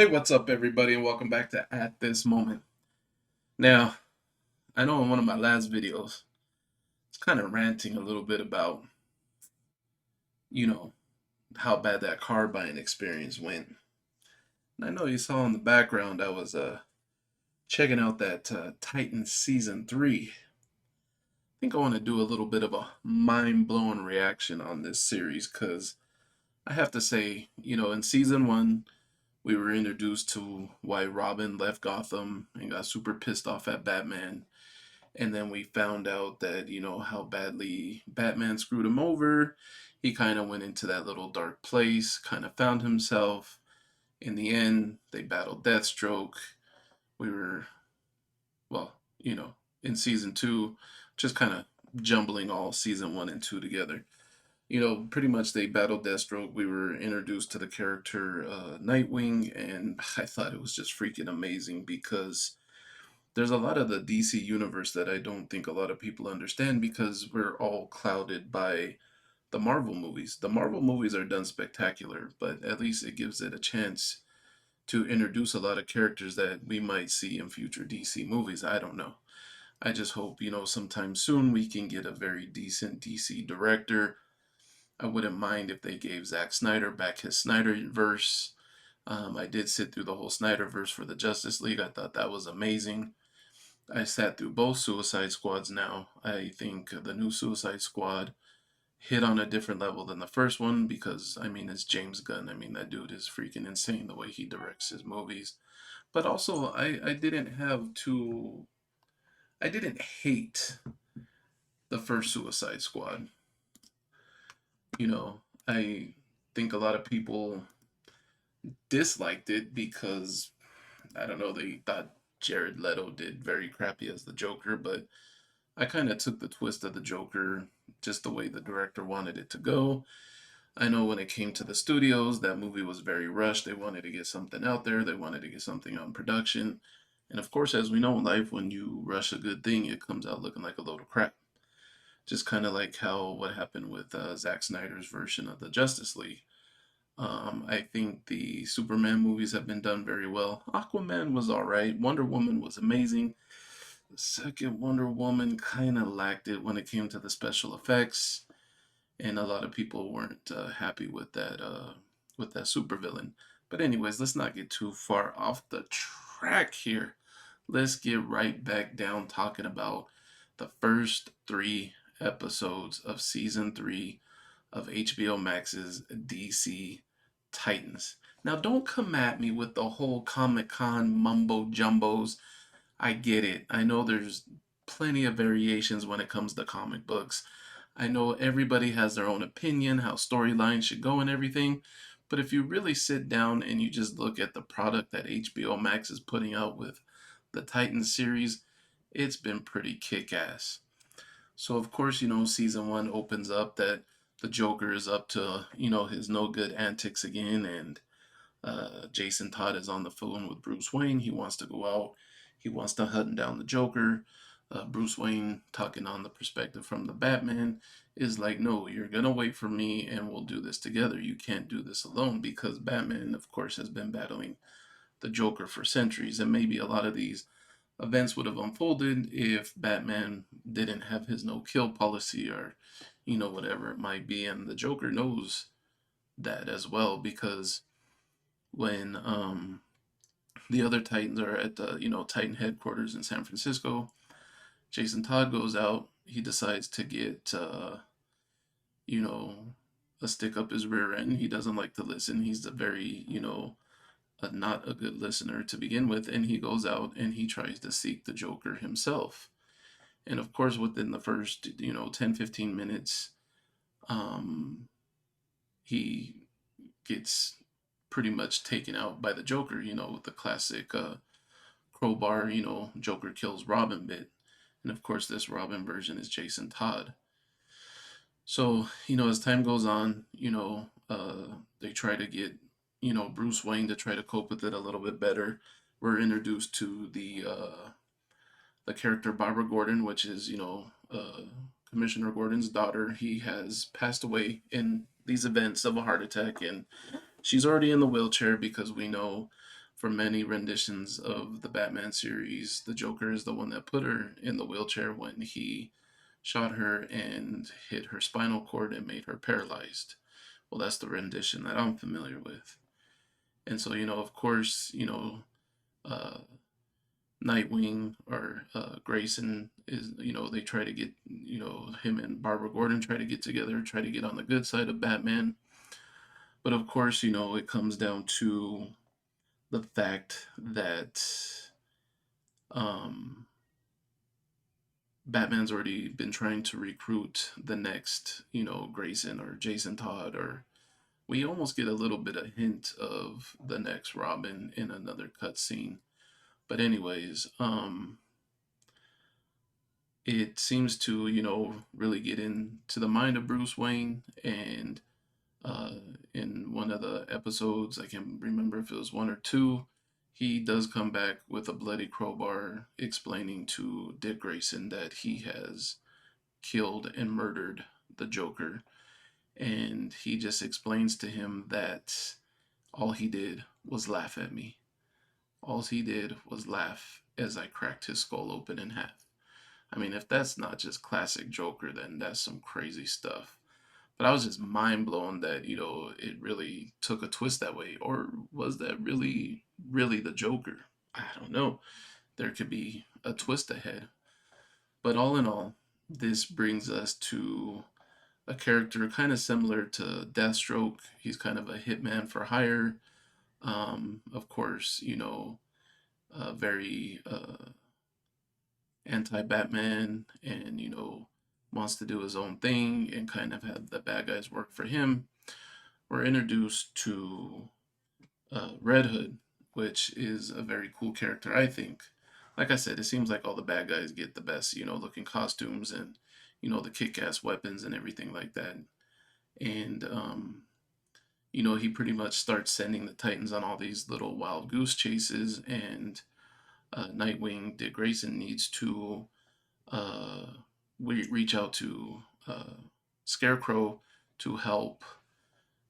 Hey, what's up, everybody, and welcome back to At This Moment. Now, I know in one of my last videos, it's kind of ranting a little bit about, you know, how bad that car buying experience went. And I know you saw in the background I was checking out that Titan Season 3. I think I want to do a little bit of a mind-blowing reaction on this series because I have to say, in Season 1, we were introduced to why Robin left Gotham and got super pissed off at Batman. And then we found out that, how badly Batman screwed him over. He kind of went into that little dark place, kind of found himself. In the end, they battled Deathstroke. We were, well, in season two, just kind of jumbling all season one and two together. Pretty much they battled Deathstroke. We were introduced to the character Nightwing, and I thought it was just freaking amazing because there's a lot of the DC universe that I don't think a lot of people understand because we're all clouded by the Marvel movies. The Marvel movies are done spectacular, but at least it gives it a chance to introduce a lot of characters that we might see in future DC movies. I don't know. I just hope, sometime soon we can get a very decent DC director. I wouldn't mind if they gave Zack Snyder back his Snyderverse. I did sit through the whole Snyderverse for the Justice League. I thought that was amazing. I sat through both Suicide Squads now. I think the new Suicide Squad hit on a different level than the first one because, I mean, it's James Gunn. I mean, that dude is freaking insane the way he directs his movies. But also, I didn't have to, I didn't hate the first Suicide Squad. I think a lot of people disliked it because, I don't know, they thought Jared Leto did very crappy as the Joker, but I kind of took the twist of the Joker just the way the director wanted it to go. I know when it came to the studios, that movie was very rushed. They wanted to get something out there, they wanted to get something on production. And of course, as we know in life, when you rush a good thing, it comes out looking like a load of crap. Just kind of like how what happened with Zack Snyder's version of the Justice League. I think the Superman movies have been done very well. Aquaman was alright. Wonder Woman was amazing. The second Wonder Woman kind of lacked it when it came to the special effects, and a lot of people weren't happy with that supervillain. But anyways, let's not get too far off the track here. Let's get right back down talking about the first three episodes of season three of HBO Max's DC Titans. Now, don't come at me with the whole Comic Con mumbo jumbos. I get it. I know there's plenty of variations when it comes to comic books. I know everybody has their own opinion, how storylines should go and everything. But if you really sit down and you just look at the product that HBO Max is putting out with the Titans series, it's been pretty kick ass. So, of course, season one opens up that the Joker is up to, his no good antics again, and Jason Todd is on the phone with Bruce Wayne. He wants to go out. He wants to hunt down the Joker. Bruce Wayne, talking on the perspective from the Batman, is like, no, you're going to wait for me and we'll do this together. You can't do this alone because Batman, of course, has been battling the Joker for centuries. And maybe a lot of these events would have unfolded if Batman didn't have his no kill policy or, whatever it might be. And the Joker knows that as well because when the other Titans are at the Titan headquarters in San Francisco. Jason Todd goes out. He decides to get you know a stick up his rear end. He doesn't like to listen. He's a very not a good listener to begin with, and he goes out and he tries to seek the Joker himself. And of course, within the first 10-15 minutes, um, he gets pretty much taken out by the Joker, with the classic crowbar, Joker kills Robin bit. And of course, this Robin version is Jason Todd. So, as time goes on, they try to get, Bruce Wayne to try to cope with it a little bit better. We're introduced to the character Barbara Gordon, which is, Commissioner Gordon's daughter. He has passed away in these events of a heart attack, and she's already in the wheelchair because we know for many renditions of the Batman series, the Joker is the one that put her in the wheelchair when he shot her and hit her spinal cord and made her paralyzed. Well, that's the rendition that I'm familiar with. And so, of course, uh, Nightwing or Grayson is, they try to get, him and Barbara Gordon try to get together, try to get on the good side of Batman. But of course, it comes down to the fact that um, Batman's already been trying to recruit the next, Grayson or Jason Todd, or we almost get a little bit of hint of the next Robin in another cutscene. But anyways, it seems to, really get into the mind of Bruce Wayne. And uh, in one of the episodes, I can't remember if it was one or two, he does come back with a bloody crowbar explaining to Dick Grayson that he has killed and murdered the Joker. And he just explains to him that all he did was laugh at me. All he did was laugh as I cracked his skull open in half. I mean, if that's not just classic Joker, then that's some crazy stuff. But I was just mind blown that, it really took a twist that way. Or was that really, really the Joker? I don't know. There could be a twist ahead. But all in all, this brings us to a character kind of similar to Deathstroke. He's kind of a hitman for hire. Of course, very anti Batman and, wants to do his own thing and kind of have the bad guys work for him. We're introduced to Red Hood, which is a very cool character, I think. Like I said, it seems like all the bad guys get the best, looking costumes and, the kick ass weapons and everything like that. And, he pretty much starts sending the Titans on all these little wild goose chases. And Nightwing, Dick Grayson, needs to uh, we reach out to Scarecrow to help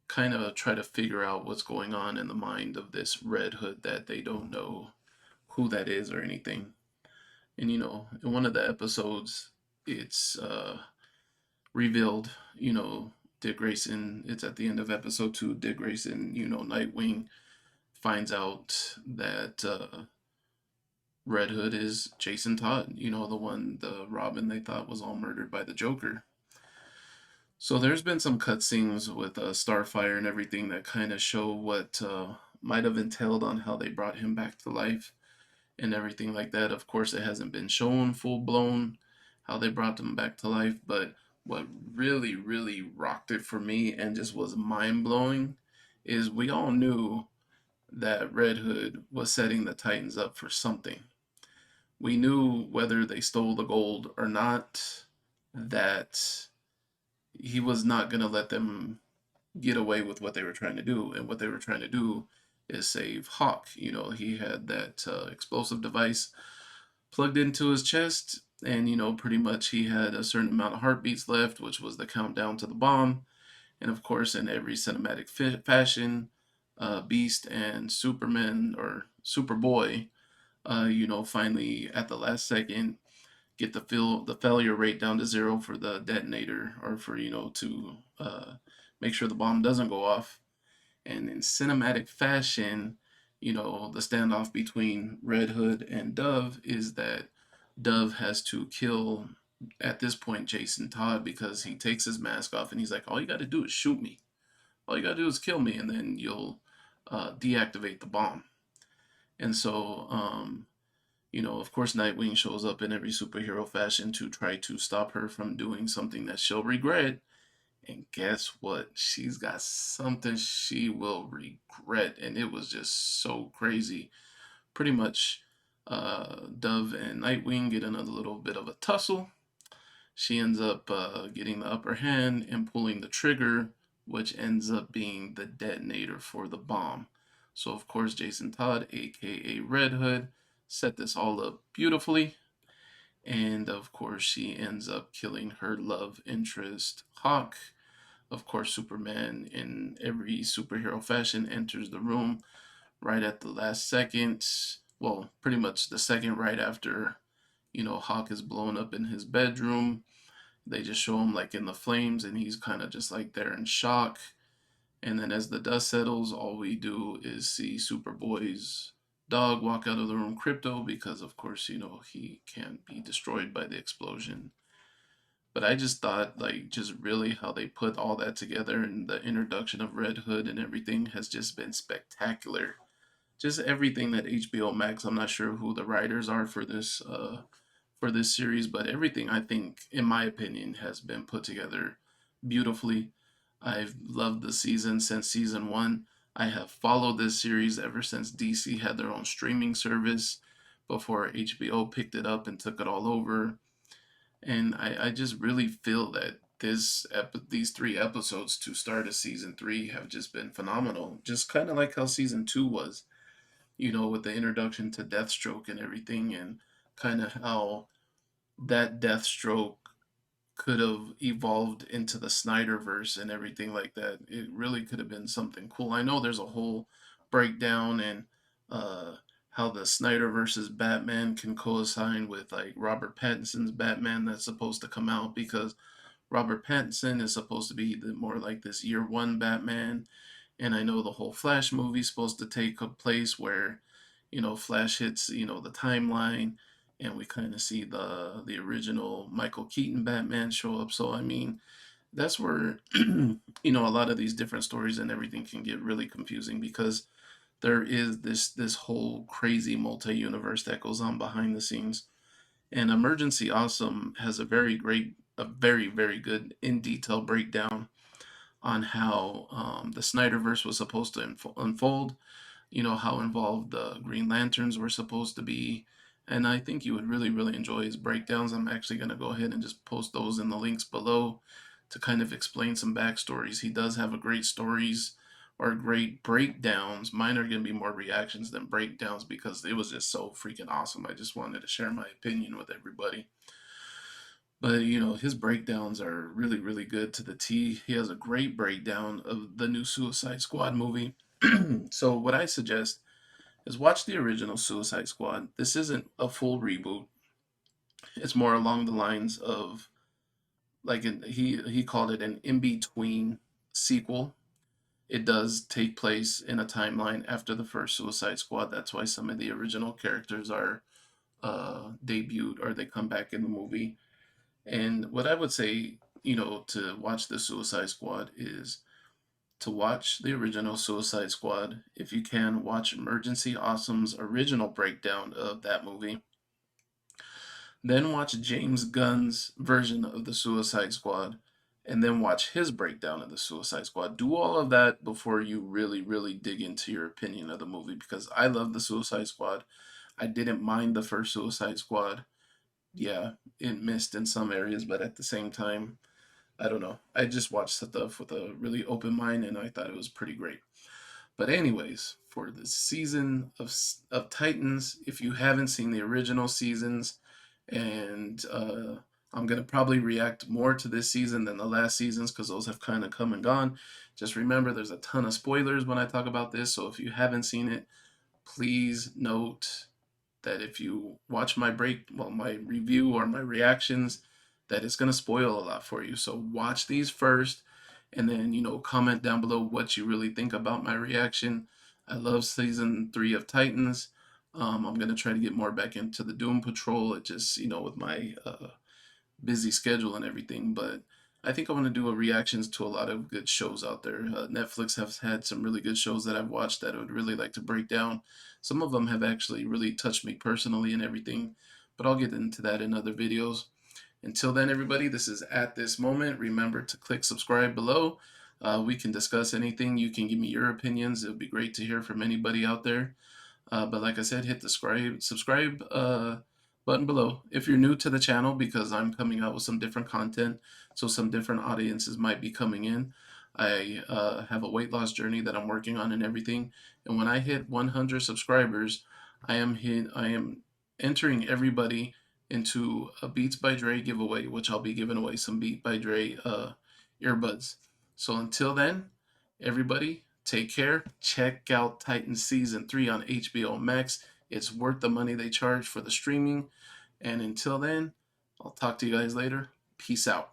kind of try to figure out what's going on in the mind of this Red Hood that they don't know who that is or anything. And in one of the episodes, it's revealed, Dick Grayson, it's at the end of episode 2, Dick Grayson, Nightwing finds out that Red Hood is Jason Todd, the Robin they thought was all murdered by the Joker. So there's been some cutscenes with Starfire and everything that kind of show what might have entailed on how they brought him back to life and everything like that. Of course, it hasn't been shown full blown how they brought him back to life, but what really, really rocked it for me and just was mind blowing is we all knew that Red Hood was setting the Titans up for something. We knew whether they stole the gold or not, that he was not going to let them get away with what they were trying to do. And what they were trying to do is save Hawk. He had that explosive device plugged into his chest, and, pretty much he had a certain amount of heartbeats left, which was the countdown to the bomb. And of course, in every cinematic fashion, Beast and Superman or Superboy, finally at the last second get the failure rate down to zero for the detonator or for to make sure the bomb doesn't go off. And in cinematic fashion, the standoff between Red Hood and Dove is that Dove has to kill at this point Jason Todd because he takes his mask off and he's like, all you got to do is shoot me. All you got to do is kill me, and then you'll deactivate the bomb. And so of course, Nightwing shows up in every superhero fashion to try to stop her from doing something that she'll regret. And guess what? She's got something she will regret. And it was just so crazy. Pretty much, Dove and Nightwing get in a little bit of a tussle. She ends up getting the upper hand and pulling the trigger, which ends up being the detonator for the bomb. So, of course, Jason Todd, aka Red Hood, set this all up beautifully. And of course, she ends up killing her love interest, Hawk. Of course, Superman, in every superhero fashion, enters the room, right at the last second. Well, pretty much the second right after, Hawk is blown up in his bedroom. They just show him like in the flames, and he's kind of just like there in shock. And then as the dust settles, all we do is see Superboy's dog walk out of the room, Crypto, because of course, he can't be destroyed by the explosion. But I just thought, like, just really how they put all that together, and the introduction of Red Hood and everything has just been spectacular. Just everything that HBO Max. I'm not sure who the writers are for this series, but everything, I think, in my opinion, has been put together beautifully. I've loved the season since season one. I have followed this series ever since DC had their own streaming service before HBO picked it up and took it all over. And I just really feel that these three episodes to start a season three have just been phenomenal. Just kind of like how season two was, with the introduction to Deathstroke and everything, and kind of how that Deathstroke could have evolved into the Snyderverse and everything like that. It really could have been something cool. I know there's a whole breakdown and uh, how the Snyder versus Batman can coincide with like Robert Pattinson's Batman that's supposed to come out, because Robert Pattinson is supposed to be more like this year one Batman. And I know the whole Flash movie is supposed to take a place where, Flash hits, the timeline, and we kind of see the original Michael Keaton Batman show up. So I mean, that's where a lot of these different stories and everything can get really confusing, because there is this whole crazy multi-universe that goes on behind the scenes. And Emergency Awesome has a very, very good in detail breakdown on how the Snyderverse was supposed to unfold, how involved the Green Lanterns were supposed to be. And I think you would really, really enjoy his breakdowns. I'm actually going to go ahead and just post those in the links below to kind of explain some backstories. He does have a great stories or great breakdowns. Mine are going to be more reactions than breakdowns, because it was just so freaking awesome. I just wanted to share my opinion with everybody. But his breakdowns are really, really good to the T. He has a great breakdown of the new Suicide Squad movie. So what I suggest is watch the original Suicide Squad. This isn't a full reboot. It's more along the lines of like he called it an in between sequel. It does take place in a timeline after the first Suicide Squad. That's why some of the original characters are debuted, or they come back in the movie. And what I would say, to watch the Suicide Squad is to watch the original Suicide Squad. If you can, watch Emergency Awesome's original breakdown of that movie. Then watch James Gunn's version of the Suicide Squad. And then watch his breakdown of the Suicide Squad. Do all of that before you really, really dig into your opinion of the movie, because I love the Suicide Squad. I didn't mind the first Suicide Squad. Yeah, it missed in some areas, but at the same time, I don't know. I just watched stuff with a really open mind, and I thought it was pretty great. But anyways, for the season of Titans, if you haven't seen the original seasons, and I'm gonna probably react more to this season than the last seasons, because those have kind of come and gone. Just remember, there's a ton of spoilers when I talk about this, so if you haven't seen it, please note that if you watch my review or my reactions, that it's going to spoil a lot for you. So watch these first, and then, comment down below what you really think about my reaction. I love season three of Titans. I'm going to try to get more back into the Doom Patrol. It just, with my busy schedule and everything, but I think I want to do a reactions to a lot of good shows out there. Netflix has had some really good shows that I've watched that I would really like to break down. Some of them have actually really touched me personally and everything, but I'll get into that in other videos. Until then, everybody, this is At This Moment. Remember to click subscribe below. We can discuss anything. You can give me your opinions. It would be great to hear from anybody out there. But like I said, hit the subscribe button below if you're new to the channel, because I'm coming out with some different content, so some different audiences might be coming in. I have a weight loss journey that I'm working on and everything, and when I hit 100 subscribers, I am entering everybody into a Beats by Dre giveaway, which I'll be giving away some Beats by Dre earbuds. So until then, everybody, Take care. Check out Titan Season 3 on HBO Max. It's worth the money they charge for the streaming. And until then, I'll talk to you guys later. Peace out.